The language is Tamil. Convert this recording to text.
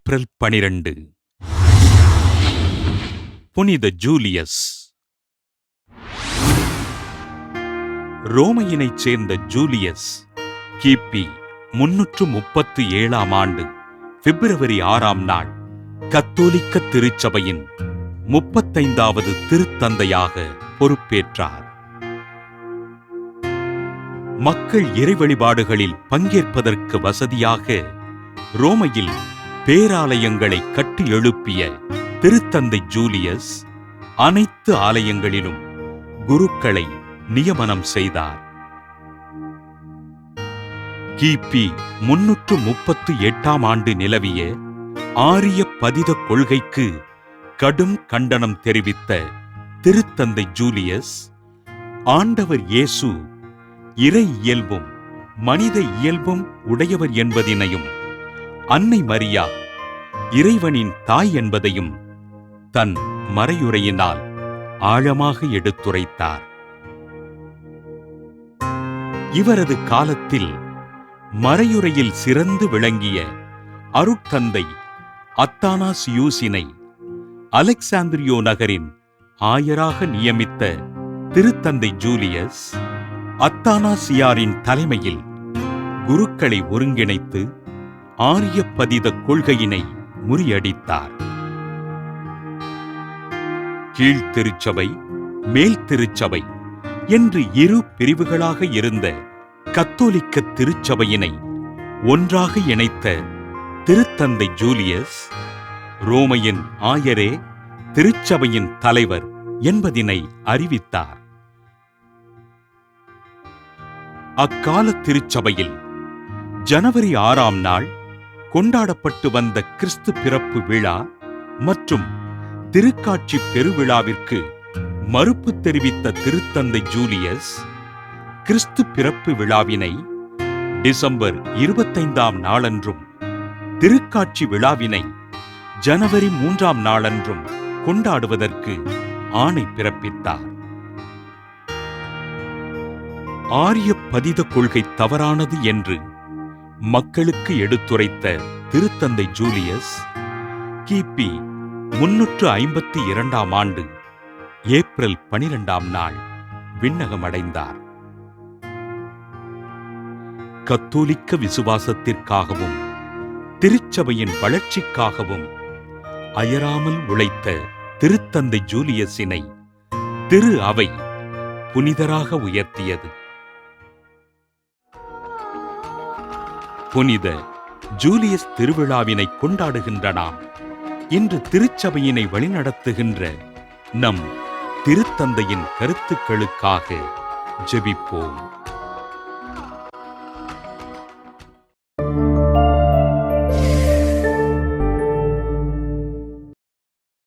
ஏப்ரல் 12 புனித ஜூலியஸ். ரோமையினைச் சேர்ந்த ஜூலியஸ் கிபி 337 ஆண்டு பிப்ரவரி 6 கத்தோலிக்க திருச்சபையின் 35வது திருத்தந்தையாக பொறுப்பேற்றார். மக்கள் இறை வழிபாடுகளில் பங்கேற்பதற்கு வசதியாக ரோமையில் பேராலயங்களை கட்டி எழுப்பிய திருத்தந்தை ஜூலியஸ் அனைத்து ஆலயங்களிலும் குருக்களை நியமனம் செய்தார். கிபி 338 ஆண்டு நிலவிய ஆரிய பதித கொள்கைக்கு கடும் கண்டனம் தெரிவித்த திருத்தந்தை ஜூலியஸ், ஆண்டவர் இயேசு இறை இயல்பும் மனித இயல்பும் உடையவர் என்பதினையும், அன்னை மரியா இறைவனின் தாய் என்பதையும் தன் மறையுரையினால் ஆழமாக எடுத்துரைத்தார். இவரது காலத்தில் மறையுரையில் சிறந்து விளங்கிய அருட்தந்தை அத்தானாசியூசினை அலெக்சாந்திரியோ நகரின் ஆயராக நியமித்த திருத்தந்தை ஜூலியஸ், அத்தானாசியாரின் தலைமையில் குருக்களை ஒருங்கிணைத்து ஆரிய பதித கொள்கையினை முறியடித்தார். கீழ்த்திருச்சபை, மேல் திருச்சபை என்று இரு பிரிவுகளாக இருந்த கத்தோலிக்க திருச்சபையினை ஒன்றாக இணைத்த திருத்தந்தை ஜூலியஸ், ரோமையின் ஆயரே திருச்சபையின் தலைவர் என்பதினை அறிவித்தார். அக்கால திருச்சபையில் ஜனவரி 6 கொண்டாடப்பட்டு வந்த கிறிஸ்து பிறப்பு விழா மற்றும் திருக்காட்சி பெருவிழாவிற்கு மறுப்பு தெரிவித்த திருத்தந்தை ஜூலியஸ், கிறிஸ்து பிறப்பு விழாவினை டிசம்பர் 25 திருக்காட்சி விழாவினை ஜனவரி 3 கொண்டாடுவதற்கு ஆணை பிறப்பித்தார். ஆரிய பதித கொள்கை தவறானது என்று மக்களுக்கு எடுத்துரைத்த திருத்தந்தை ஜூலியஸ், கிபி 352 ஏப்ரல் 12 விண்ணகமடைந்தார். கத்தோலிக்க விசுவாசத்திற்காகவும் திருச்சபையின் வளர்ச்சிக்காகவும் அயராமல் உழைத்த திருத்தந்தை ஜூலியஸினை திரு அவை புனிதராக உயர்த்தியது. புனித ஜூலியஸ் திருவிழாவினை கொண்டாடுகின்ற நாம் இன்று திருச்சபையினை வழிநடத்துகின்ற நம் திருத்தந்தையின் கருத்துக்களுக்காக ஜெபிப்போம்.